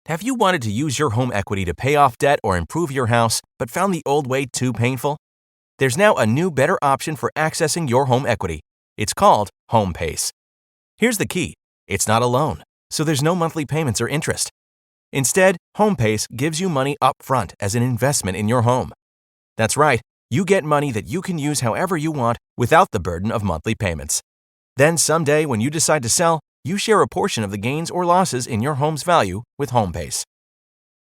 Have you wanted to use your home equity to pay off debt or improve your house, but found the old way too painful? There's now a new, better option for accessing your home equity. It's called HomePace. Here's the key. It's not a loan, so there's no monthly payments or interest. Instead, HomePace gives you money up front as an investment in your home. That's right, you get money that you can use however you want without the burden of monthly payments. Then someday when you decide to sell, you share a portion of the gains or losses in your home's value with HomePace.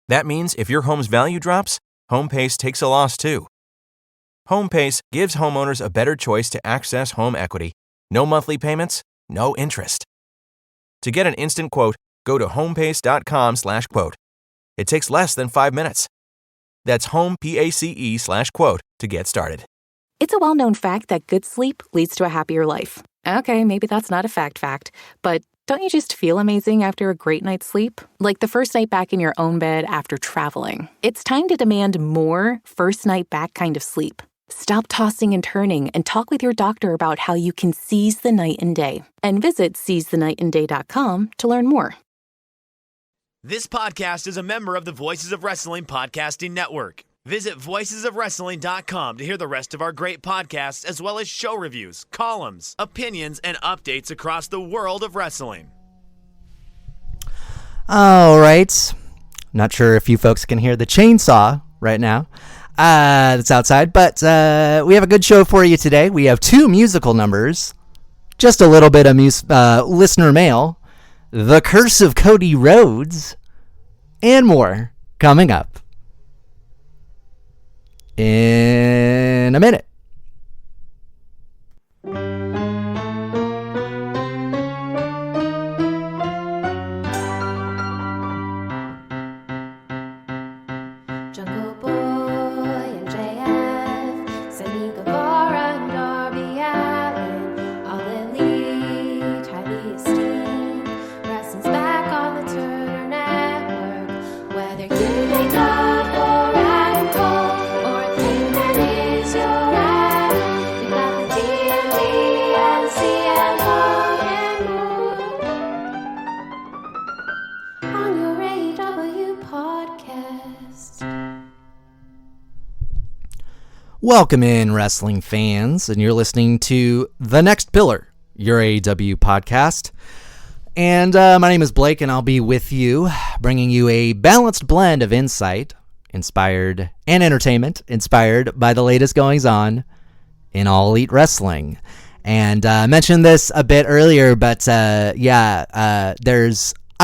That means if your home's value drops, HomePace takes a loss too. HomePace gives homeowners a better choice to access home equity. No monthly payments, no interest. To get an instant quote, go to homepace.com/quote. It takes less than 5 minutes. That's homepace/quote to get started. It's a well-known fact that good sleep leads to a happier life. Okay, maybe that's not a fact, but don't you just feel amazing after a great night's sleep? Like the first night back in your own bed after traveling. It's time to demand more first night back kind of sleep. Stop tossing and turning and talk with your doctor about how you can seize the night and day. And visit seizethenightandday.com to learn more. This podcast is a member of the Voices of Wrestling Podcasting Network. Visit voicesofwrestling.com to hear the rest of our great podcasts, as well as show reviews, columns, opinions, and updates across the world of wrestling. All right. Not sure if you folks can hear the chainsaw right now that's outside, but we have a good show for you today. We have 2 musical numbers, just a little bit of listener mail, The Curse of Cody Rhodes, and more coming up in a minute. Jungle Boy and JF, Sammy Guevara and Darby Allin, All Elite, highly esteemed. Wrestling's back on the Turner Network. Whether you like love or Adam Cole, or a thing that is your rap, we got the DMV and CM Punk and more on your AEW podcast. Welcome in, wrestling fans, and you're listening to The Next Pillar, your AEW podcast. And my name is Blake, and I'll be with you, bringing you a balanced blend of insight, inspired, and entertainment, inspired by the latest goings-on in All Elite Wrestling. And I mentioned this a bit earlier, but I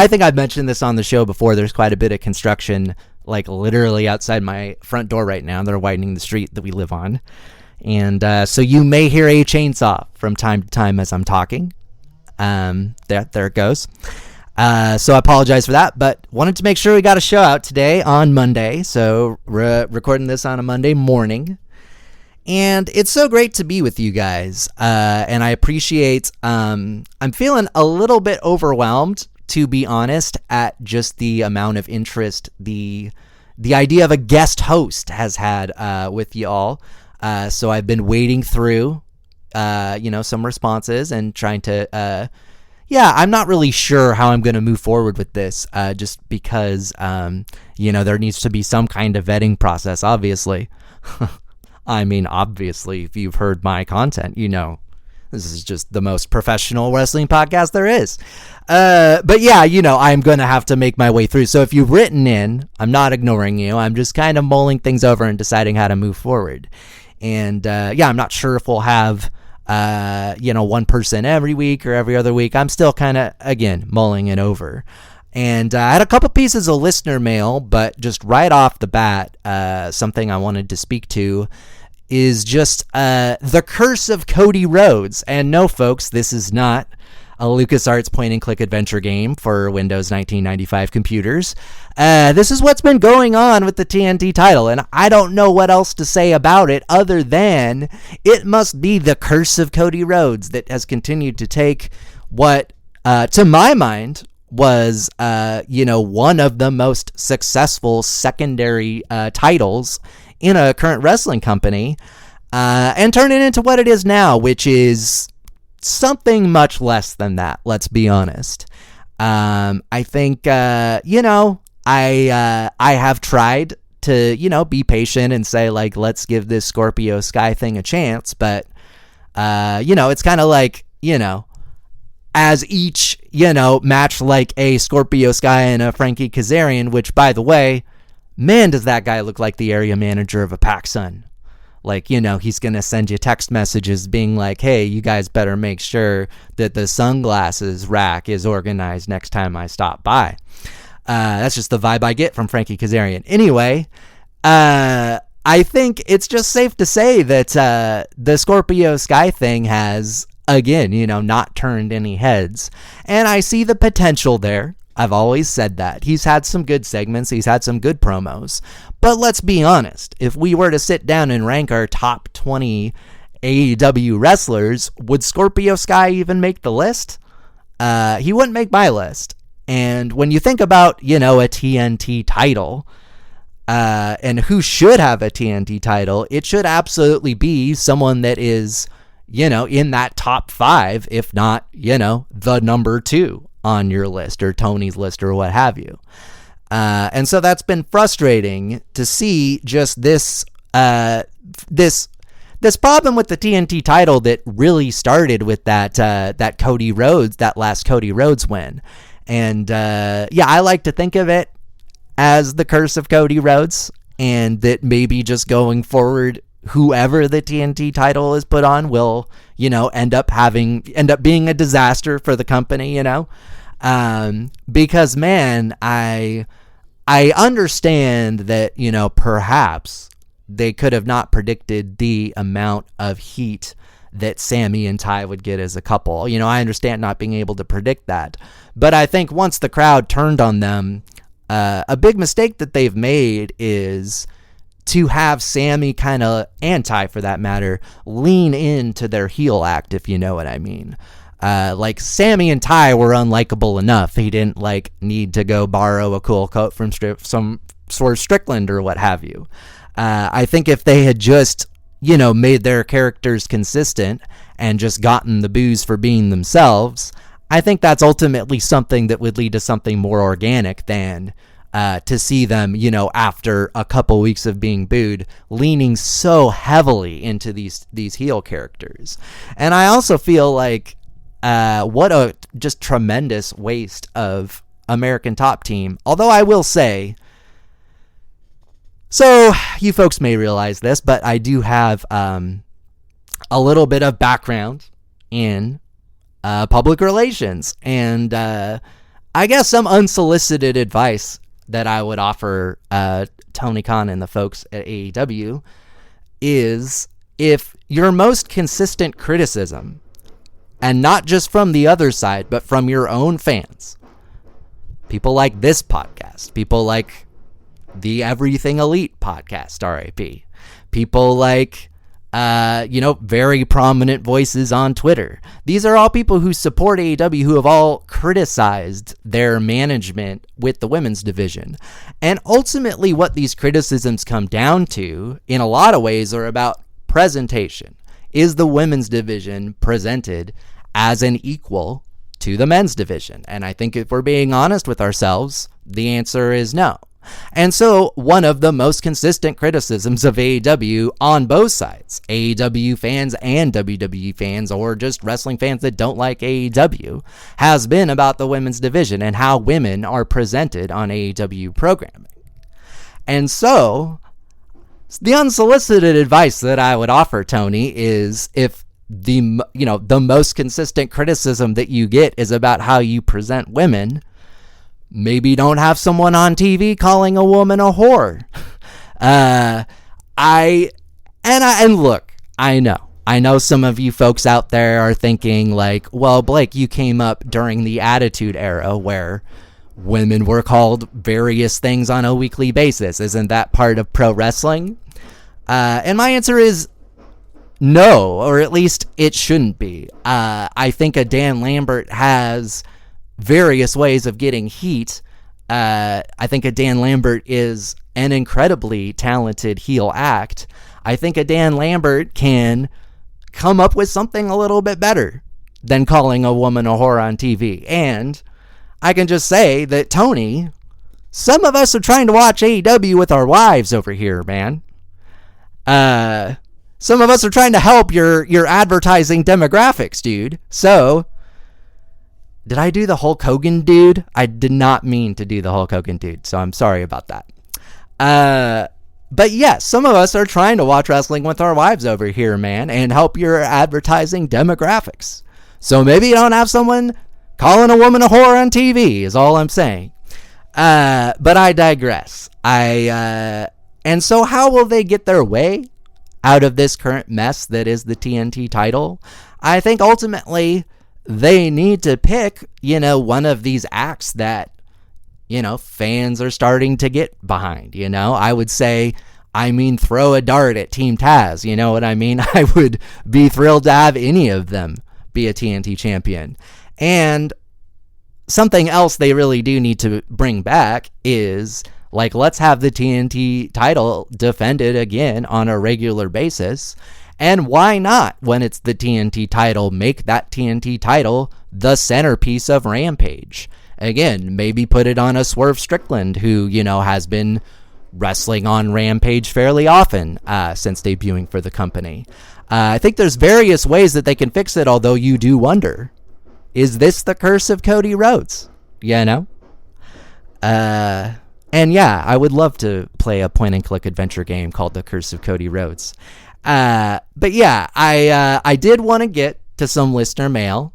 think I've mentioned this on the show before. There's quite a bit of construction, like literally outside my front door right now. They're widening the street that we live on. And so you may hear a chainsaw from time to time as I'm talking. There it goes. So I apologize for that, but wanted to make sure we got a show out today on Monday. So recording this on a Monday morning. And it's so great to be with you guys. And I appreciate, I'm feeling a little bit overwhelmed, to be honest, at just the amount of interest the idea of a guest host has had with y'all. So I've been wading through, some responses and trying to, I'm not really sure how I'm going to move forward with this, just because, there needs to be some kind of vetting process, obviously. I mean, obviously, if you've heard my content, this is just the most professional wrestling podcast there is. But yeah, I'm going to have to make my way through. So if you've written in, I'm not ignoring you. I'm just kind of mulling things over and deciding how to move forward. And I'm not sure if we'll have, one person every week or every other week. I'm still kind of, again, mulling it over. And I had a couple pieces of listener mail, but just right off the bat, something I wanted to speak to is just The Curse of Cody Rhodes. And no, folks, this is not a LucasArts point-and-click adventure game for Windows 1995 computers. This is what's been going on with the TNT title, and I don't know what else to say about it other than it must be the curse of Cody Rhodes that has continued to take what, to my mind, was, one of the most successful secondary titles in a current wrestling company, and turn it into what it is now, which is something much less than that, let's be honest. I think, I have tried to, be patient and say, like, let's give this Scorpio Sky thing a chance. But, it's kind of like, as each, match like a Scorpio Sky and a Frankie Kazarian, which, by the way, man, does that guy look like the area manager of a PacSun. Like, he's going to send you text messages being like, hey, you guys better make sure that the sunglasses rack is organized next time I stop by. That's just the vibe I get from Frankie Kazarian. Anyway, I think it's just safe to say that the Scorpio Sky thing has, again, not turned any heads. And I see the potential there. I've always said that. He's had some good segments. He's had some good promos. But let's be honest. If we were to sit down and rank our top 20 AEW wrestlers, would Scorpio Sky even make the list? He wouldn't make my list. And when you think about, a TNT title, and who should have a TNT title, it should absolutely be someone that is, in that top 5, if not, the number 2 on your list or Tony's list or what have you. And so that's been frustrating to see just this problem with the TNT title that really started with that Cody Rhodes, that last Cody Rhodes win. And I like to think of it as the curse of Cody Rhodes, and that maybe just going forward, whoever the TNT title is put on will, end up being a disaster for the company, because, man, I understand that, perhaps they could have not predicted the amount of heat that Sammy and Ty would get as a couple. I understand not being able to predict that, but I think once the crowd turned on them, a big mistake that they've made is to have Sammy, kind of, and Ty for that matter, lean into their heel act, if you know what I mean. Like, Sammy and Ty were unlikable enough. He didn't, need to go borrow a cool coat from some Swerve Strickland or what have you. I think if they had just, made their characters consistent and just gotten the boos for being themselves, I think that's ultimately something that would lead to something more organic than to see them, after a couple weeks of being booed, leaning so heavily into these heel characters. And I also feel like what a just tremendous waste of American Top Team. Although I will say, so you folks may realize this, but I do have a little bit of background in public relations, and I guess some unsolicited advice that I would offer Tony Khan and the folks at AEW is, if your most consistent criticism, and not just from the other side, but from your own fans, people like this podcast, people like the Everything Elite podcast, RIP, people like, very prominent voices on Twitter. These are all people who support AEW, who have all criticized their management with the women's division. And ultimately what these criticisms come down to, in a lot of ways, are about presentation. Is the women's division presented as an equal to the men's division? And I think if we're being honest with ourselves, the answer is no. And so one of the most consistent criticisms of AEW on both sides, AEW fans and WWE fans, or just wrestling fans that don't like AEW, has been about the women's division and how women are presented on AEW programming. And so the unsolicited advice that I would offer, Tony, is if the most consistent criticism that you get is about how you present women, maybe don't have someone on TV calling a woman a whore. Look, I know some of you folks out there are thinking like, well, Blake, you came up during the Attitude Era where women were called various things on a weekly basis. Isn't that part of pro wrestling? And my answer is no, or at least it shouldn't be. I think a Dan Lambert has various ways of getting heat. I think a Dan Lambert is an incredibly talented heel act. I think a Dan Lambert can come up with something a little bit better than calling a woman a whore on TV. And I can just say that Tony some of us are trying to watch AEW with our wives over here, man. Some of us are trying to help your advertising demographics, dude. So, did I do the Hulk Hogan dude? I did not mean to do the Hulk Hogan dude, so I'm sorry about that. But yes, some of us are trying to watch wrestling with our wives over here, man, and help your advertising demographics. So maybe you don't have someone calling a woman a whore on TV, is all I'm saying. But I digress. And so how will they get their way out of this current mess that is the TNT title? I think ultimately they need to pick, one of these acts that, fans are starting to get behind. I would say, throw a dart at Team Taz. You know what I mean? I would be thrilled to have any of them be a TNT champion. And something else they really do need to bring back is, let's have the TNT title defended again on a regular basis. And why not, when it's the TNT title, make that TNT title the centerpiece of Rampage? Again, maybe put it on a Swerve Strickland, who, has been wrestling on Rampage fairly often since debuting for the company. I think there's various ways that they can fix it, although you do wonder, is this the curse of Cody Rhodes? And yeah, I would love to play a point-and-click adventure game called The Curse of Cody Rhodes. But yeah, I did want to get to some listener mail,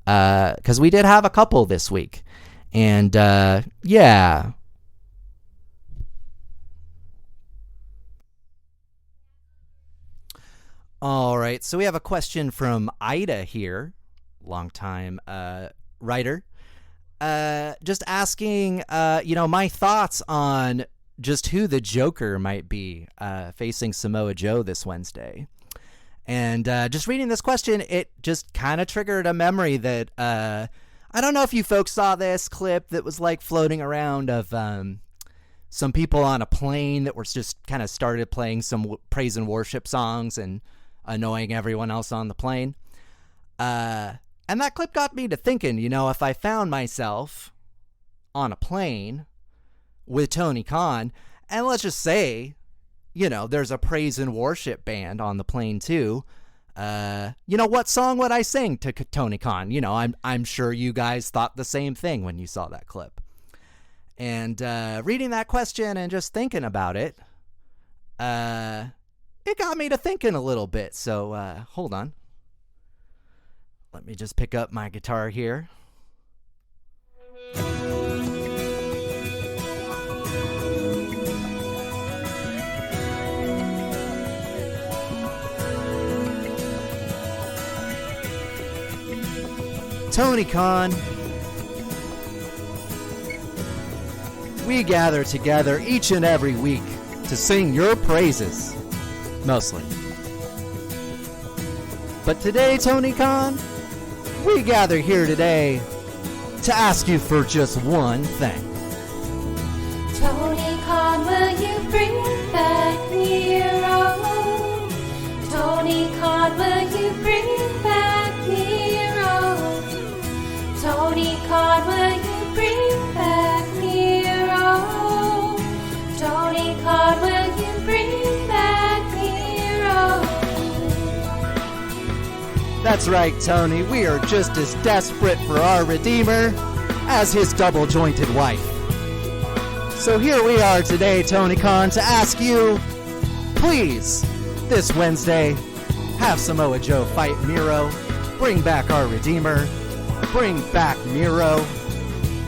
because we did have a couple this week. And yeah. All right, so we have a question from Ida here, longtime writer. Just asking, my thoughts on just who the Joker might be facing Samoa Joe this Wednesday. And just reading this question, it just kind of triggered a memory that I don't know if you folks saw this clip that was floating around of some people on a plane that were just kind of started playing some praise and worship songs and annoying everyone else on the plane. And that clip got me to thinking, if I found myself on a plane with Tony Khan, and let's just say, there's a praise and worship band on the plane too, what song would I sing to Tony Khan? I'm sure you guys thought the same thing when you saw that clip. And reading that question and just thinking about it, it got me to thinking a little bit. So hold on. Let me just pick up my guitar here. Tony Khan, we gather together each and every week to sing your praises, mostly. But today, Tony Khan, we gather here today to ask you for just one thing. Tony Khan, will you bring back Nero? Tony Khan, will you bring back Nero? Tony Khan, will you bring back Nero? Tony Khan, will you bring back Nero? That's right, Tony. We are just as desperate for our Redeemer as his double-jointed wife. So here we are today, Tony Khan, to ask you, please, this Wednesday, have Samoa Joe fight Miro, bring back our Redeemer, bring back Miro,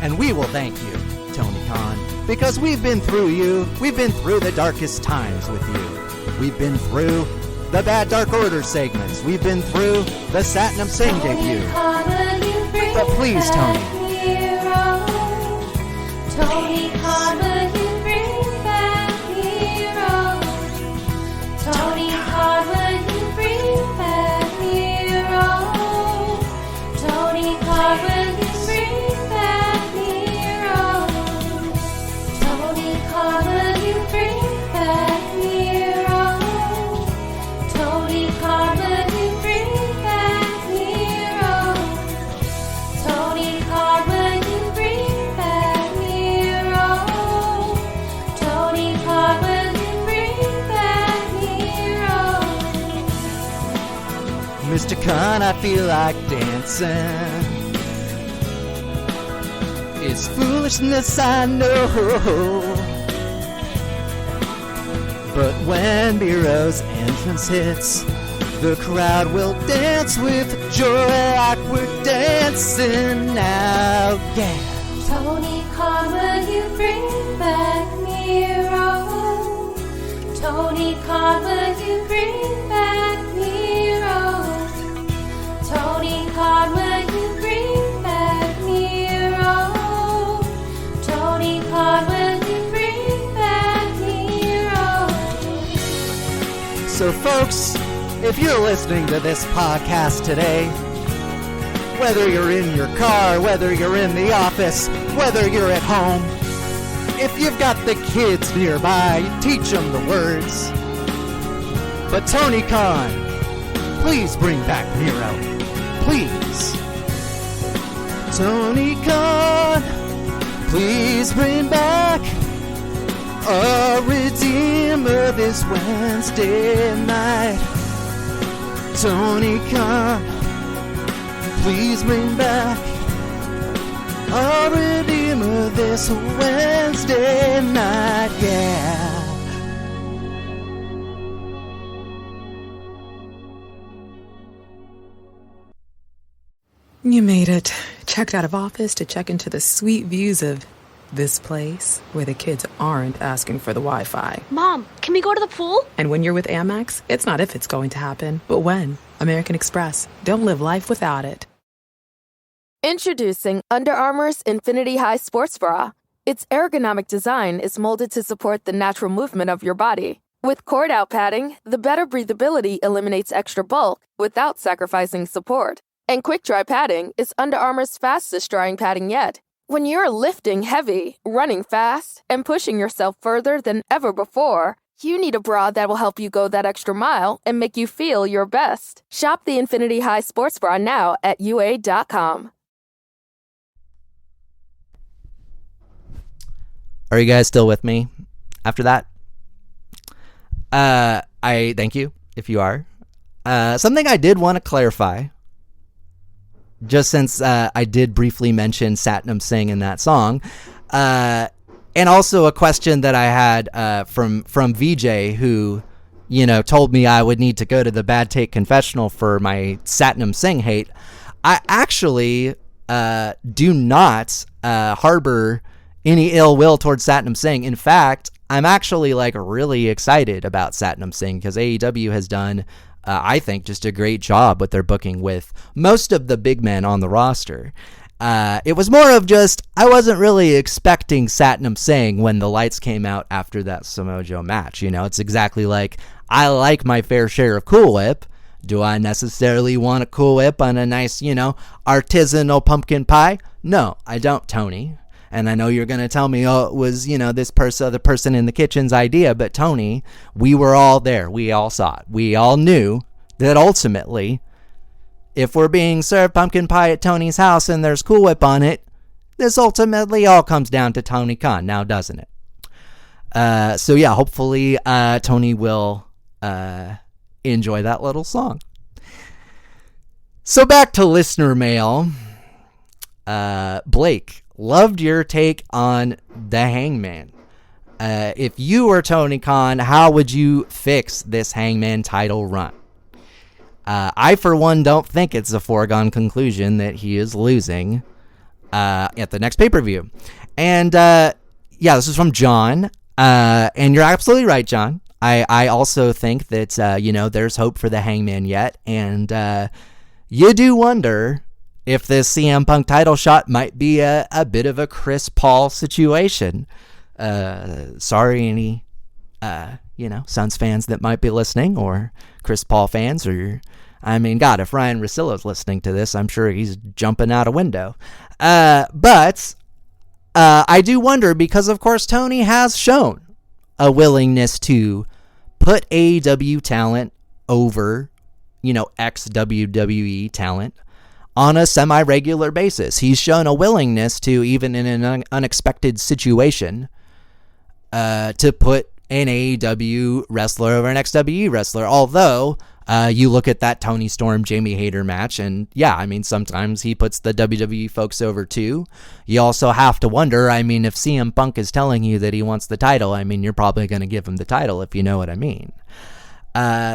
and we will thank you, Tony Khan, because we've been through you. We've been through the darkest times with you. We've been through the Bad Dark Order segments. We've been through the Satnam Singh debut. But please, Tony. Tony Khan, will you bring back Nero? Tony Khan, will you bring back Nero? Tony Khan, will you bring back Nero? Tony Khan, will you bring back Nero? Tony Khan, will you bring back Nero? Tony Khan, will you bring back Nero? Mr. Khan, I feel like dancing. It's foolishness, I know. But when Miro's entrance hits, the crowd will dance with joy like we're dancing now, yeah. Tony Khan, will you bring back Miro? Tony Khan, will you bring back Miro? Tony Khan, will you bring back Miro? Tony Khan, will you bring back Miro? So folks, if you're listening to this podcast today, whether you're in your car, whether you're in the office, whether you're at home, if you've got the kids nearby, teach them the words. But Tony Khan, please bring back Miro. Please. Tony Khan, please bring back a redeemer this Wednesday night. Tony Khan, please bring back a redeemer this Wednesday night, yeah. You made it. Checked out of office to check into the sweet views of this place where the kids aren't asking for the Wi-Fi. Mom, can we go to the pool? And when you're with Amex, it's not if it's going to happen, but when. American Express. Don't live life without it. Introducing Under Armour's Infinity High Sports Bra. Its ergonomic design is molded to support the natural movement of your body. With cord-out padding, the better breathability eliminates extra bulk without sacrificing support. And quick-dry padding is Under Armour's fastest-drying padding yet. When you're lifting heavy, running fast, and pushing yourself further than ever before, you need a bra that will help you go that extra mile and make you feel your best. Shop the Infinity High Sports Bra now at UA.com. Are you guys still with me after that? I thank you if you are. Something I did want to clarify, just since I did briefly mention Satnam Singh in that song, and also a question that I had from VJ, who, you know, told me I would need to go to the Bad Take Confessional for my Satnam Singh hate. I actually do not harbor any ill will towards Satnam Singh. In fact, I'm actually really excited about Satnam Singh because AEW has done, I think, just a great job with their booking with most of the big men on the roster. It was more of just, I wasn't really expecting Satnam Singh when the lights came out after that Samoa Joe match. You know, it's exactly like, I like my fair share of Cool Whip. Do I necessarily want a Cool Whip on a nice, artisanal pumpkin pie? No, I don't, Tony. And I know you're going to tell me, oh, it was, this other person in the kitchen's idea. But Tony, we were all there. We all saw it. We all knew that ultimately, if we're being served pumpkin pie at Tony's house and there's Cool Whip on it, this ultimately all comes down to Tony Khan now, doesn't it? So yeah, hopefully Tony will enjoy that little song. So back to listener mail. Blake, loved your take on the Hangman. If you were Tony Khan, how would you fix this Hangman title run? I, for one, don't think it's a foregone conclusion that he is losing at the next pay-per-view. And, this is from John. And you're absolutely right, John. I also think that, there's hope for the Hangman yet. And you do wonder if this CM Punk title shot might be a bit of a Chris Paul situation. Sorry, any, Suns fans that might be listening, or Chris Paul fans, or, God, if Ryan Russillo's listening to this, I'm sure he's jumping out a window. But I do wonder, because, of course, Tony has shown a willingness to put AEW talent over, ex-WWE talent on a semi-regular basis. He's shown a willingness to, even in an unexpected situation, to put, an AEW wrestler over an XWE wrestler. Although you look at that Tony Storm, Jamie Hayter match, and yeah, I mean, sometimes he puts the WWE folks over too. You also have to wonder, I mean, if CM Punk is telling you that he wants the title, I mean, you're probably going to give him the title, if you know what I mean.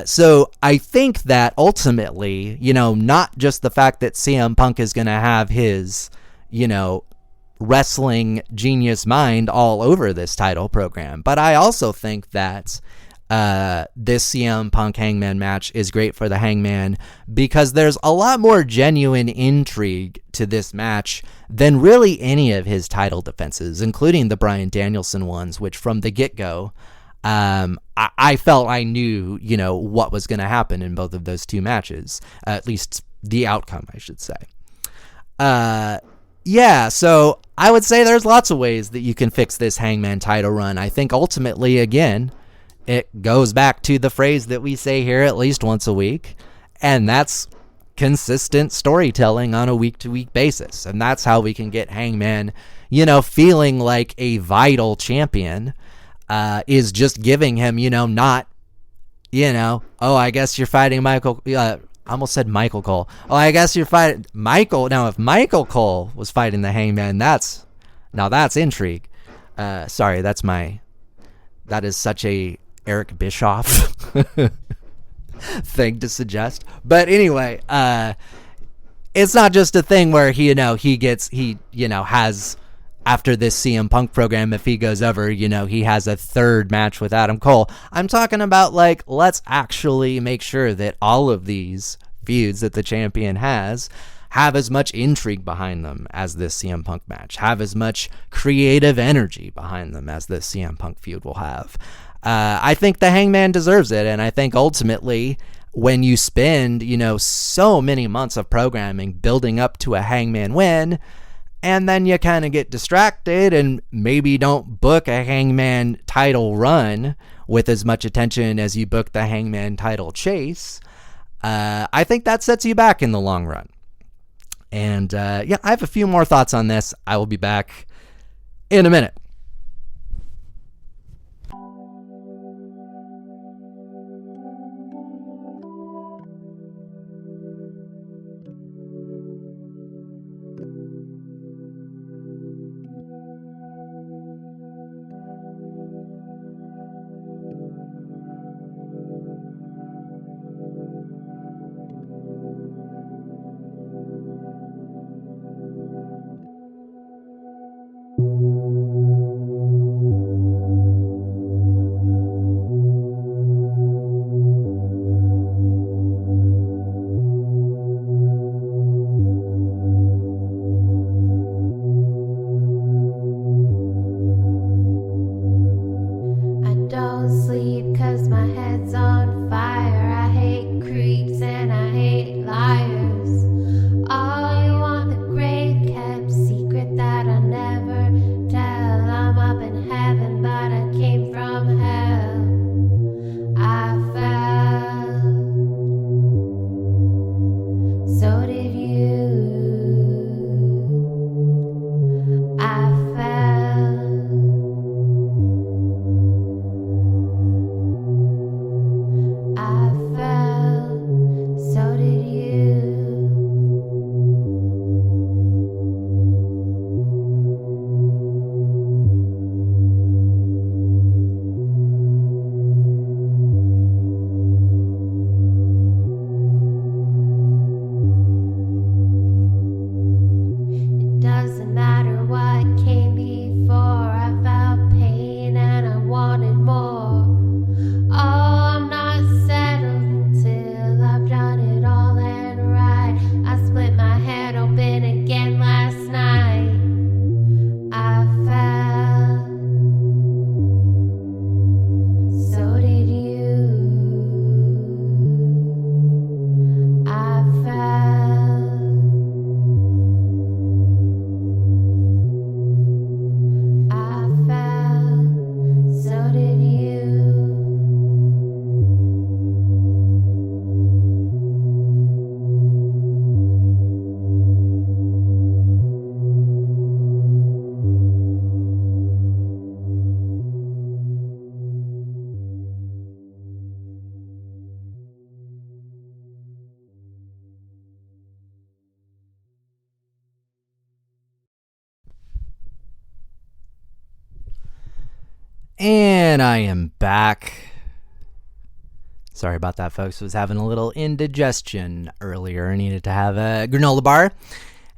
So I think that ultimately, not just the fact that CM Punk is going to have his, wrestling genius mind all over this title program, but I also think that this CM Punk Hangman match is great for the Hangman because there's a lot more genuine intrigue to this match than really any of his title defenses, including the Bryan Danielson ones, which from the get-go, I felt I knew, what was going to happen in both of those two matches, at least the outcome, I should say. Yeah, so I would say there's lots of ways that you can fix this Hangman title run. I think ultimately, again, it goes back to the phrase that we say here at least once a week, and that's consistent storytelling on a week-to-week basis. And that's how we can get Hangman, feeling like a vital champion, is just giving him, not, oh, I guess you're fighting Michael, I almost said Michael Cole. Oh, I guess you're fighting Michael. Now, if Michael Cole was fighting the Hangman, that's intrigue. Sorry, that is such a Eric Bischoff thing to suggest. But anyway, it's not just a thing where he has, after this CM Punk program, if he goes over, he has a third match with Adam Cole. I'm talking about, let's actually make sure that all of these feuds that the champion have as much intrigue behind them as this CM Punk match, have as much creative energy behind them as this CM Punk feud will have. I think the Hangman deserves it, and I think ultimately, when you spend, so many months of programming building up to a Hangman win, and then you kind of get distracted and maybe don't book a Hangman title run with as much attention as you book the Hangman title chase, I think that sets you back in the long run. And I have a few more thoughts on this. I will be back in a minute. And I am back. Sorry about that, folks. Was having a little indigestion earlier. I needed to have a granola bar.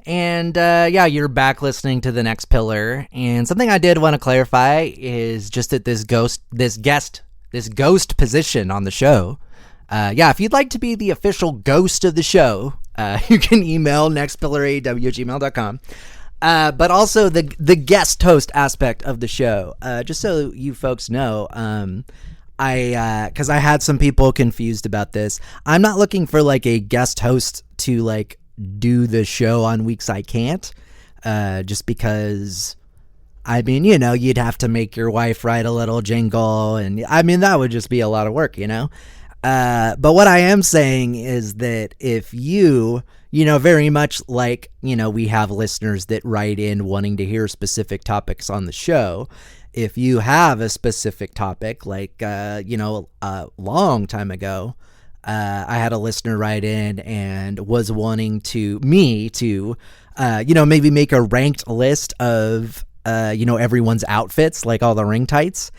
And yeah, you're back listening to The Next Pillar. And something I did want to clarify is just that this ghost position on the show. Yeah, if you'd like to be the official ghost of the show, you can email nextpillaraww@gmail.com. But also the guest host aspect of the show, just so you folks know, because I had some people confused about this. I'm not looking for like a guest host to like do the show on weeks I can't, just because, I mean, you know, you'd have to make your wife write a little jingle, and I mean, that would just be a lot of work, you know? But what I am saying is that if you know, very much like, you know, we have listeners that write in wanting to hear specific topics on the show. If you have a specific topic, like, you know, a long time ago, I had a listener write in and was wanting me to, you know, maybe make a ranked list of, you know, everyone's outfits, like all the ring tights.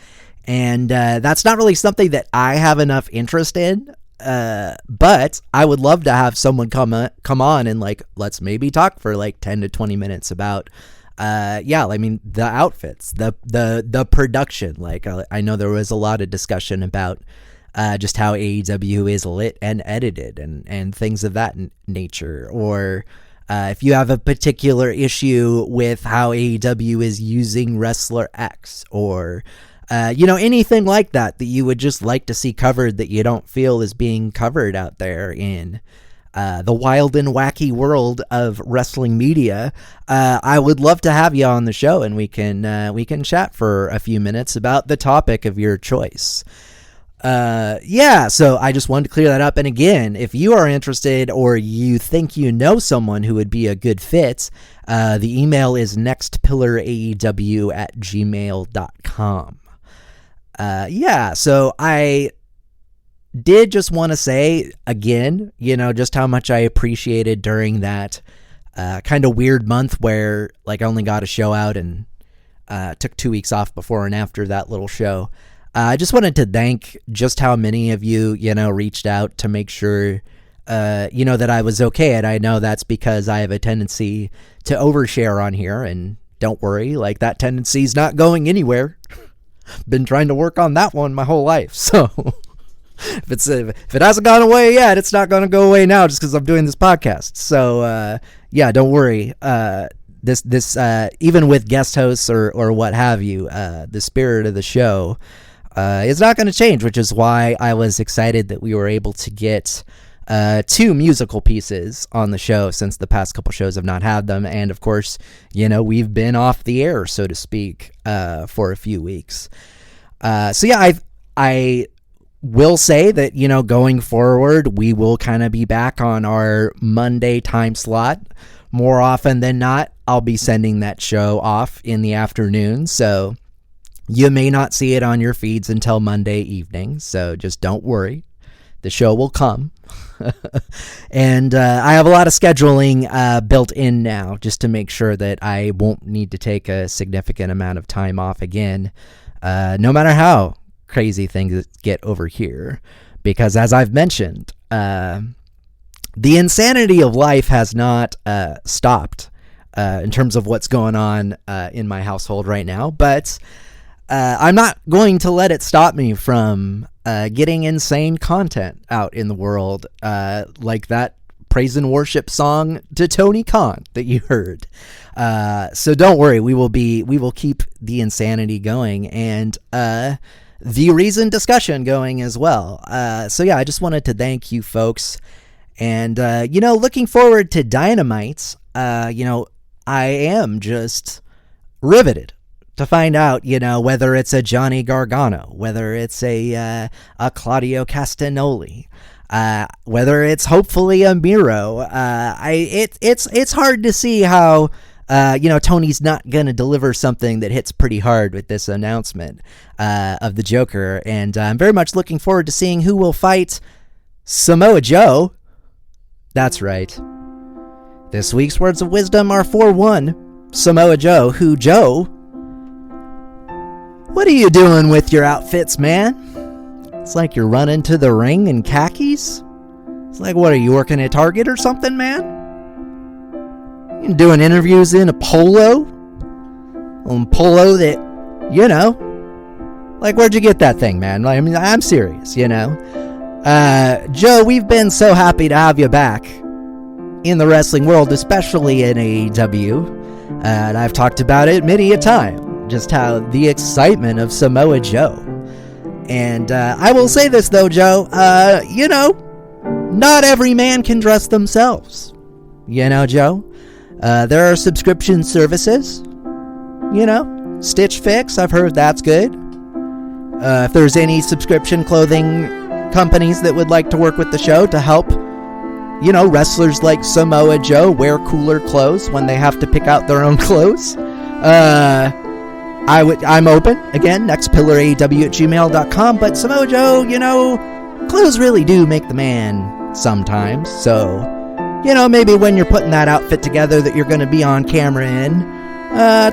And that's not really something that I have enough interest in. But I would love to have someone come on and like, let's maybe talk for like 10 to 20 minutes about, yeah, I mean, the outfits, the production. Like, I know there was a lot of discussion about, just how AEW is lit and edited and things of that nature. Or, if you have a particular issue with how AEW is using wrestler X, or, you know, anything like that you would just like to see covered that you don't feel is being covered out there in the wild and wacky world of wrestling media, I would love to have you on the show, and we can chat for a few minutes about the topic of your choice. Yeah, so I just wanted to clear that up. And again, if you are interested or you think you know someone who would be a good fit, the email is nextpillaraww@gmail.com. Yeah, so I did just want to say again, you know, just how much I appreciated during that kind of weird month where like I only got a show out and took 2 weeks off before and after that little show. I just wanted to thank just how many of you, you know, reached out to make sure, you know, that I was okay. And I know that's because I have a tendency to overshare on here, and don't worry, like that tendency's not going anywhere. Been trying to work on that one my whole life. So if it hasn't gone away yet, it's not going to go away now just because I'm doing this podcast. So, yeah, don't worry. This even with guest hosts or what have you, the spirit of the show is not going to change, which is why I was excited that we were able to get 2 musical pieces on the show, since the past couple shows have not had them. And of course, you know, we've been off the air, so to speak, for a few weeks. So yeah, I will say that, you know, going forward, we will kind of be back on our Monday time slot. More often than not, I'll be sending that show off in the afternoon, so you may not see it on your feeds until Monday evening, so just don't worry. The show will come. And I have a lot of scheduling built in now, just to make sure that I won't need to take a significant amount of time off again, no matter how crazy things get over here. Because as I've mentioned, the insanity of life has not stopped in terms of what's going on in my household right now, but I'm not going to let it stop me from getting insane content out in the world, like that praise and worship song to Tony Khan that you heard. So don't worry, we will keep the insanity going, and the reason discussion going as well. So yeah, I just wanted to thank you folks, and you know, looking forward to Dynamite. You know, I am just riveted to find out, you know, whether it's a Johnny Gargano, whether it's a Claudio Castagnoli, whether it's hopefully a Miro. It's hard to see how, you know, Tony's not going to deliver something that hits pretty hard with this announcement of the Joker. And I'm very much looking forward to seeing who will fight Samoa Joe. That's right. This week's words of wisdom are for one, Samoa Joe, who Joe, What are you doing with your outfits, man? It's like you're running to the ring in khakis. It's like, what, are you working at Target or something, man? You doing interviews in a polo? Polo that, you know, like, where'd you get that thing, man? I mean, I'm serious, you know. Joe, we've been so happy to have you back in the wrestling world, especially in AEW. And I've talked about it many a time, just how the excitement of Samoa Joe. And I will say this, though, Joe, you know, not every man can dress themselves. You know, Joe, there are subscription services, you know, Stitch Fix, I've heard that's good. If there's any subscription clothing companies that would like to work with the show to help, you know, wrestlers like Samoa Joe wear cooler clothes when they have to pick out their own clothes, I'm open. Again, nextpillarew@gmail.com. But Samoa Joe, you know, clothes really do make the man sometimes. So, you know, maybe when you're putting that outfit together that you're going to be on camera in,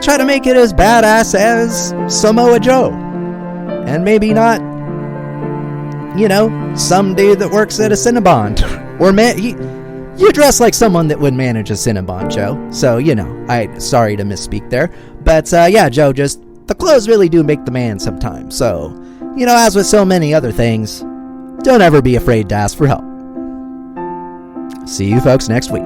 try to make it as badass as Samoa Joe. And maybe not, you know, some dude that works at a Cinnabon. Or you dress like someone that would manage a Cinnabon, Joe. So, you know, sorry to misspeak there. But, yeah, Joe, just the clothes really do make the man sometimes. So, you know, as with so many other things, don't ever be afraid to ask for help. See you folks next week.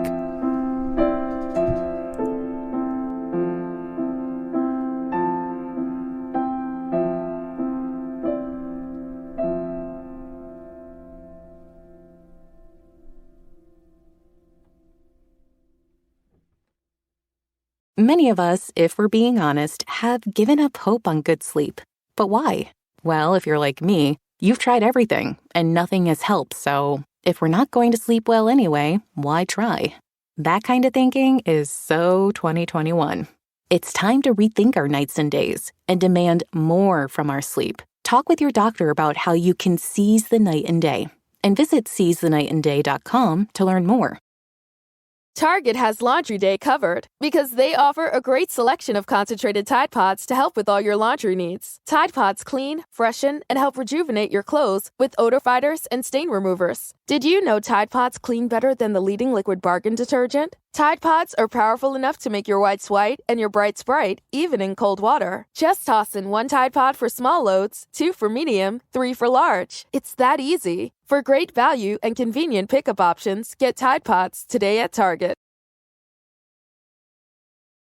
Many of us, if we're being honest, have given up hope on good sleep. But why? Well, if you're like me, you've tried everything and nothing has helped, so if we're not going to sleep well anyway, why try? That kind of thinking is so 2021. It's time to rethink our nights and days and demand more from our sleep. Talk with your doctor about how you can seize the night and day, and visit seizethenightandday.com to learn more. Target has Laundry Day covered because they offer a great selection of concentrated Tide Pods to help with all your laundry needs. Tide Pods clean, freshen, and help rejuvenate your clothes with odor fighters and stain removers. Did you know Tide Pods clean better than the leading liquid bargain detergent? Tide Pods are powerful enough to make your whites white and your brights bright, even in cold water. Just toss in 1 Tide Pod for small loads, 2 for medium, 3 for large. It's that easy. For great value and convenient pickup options, get Tide Pods today at Target.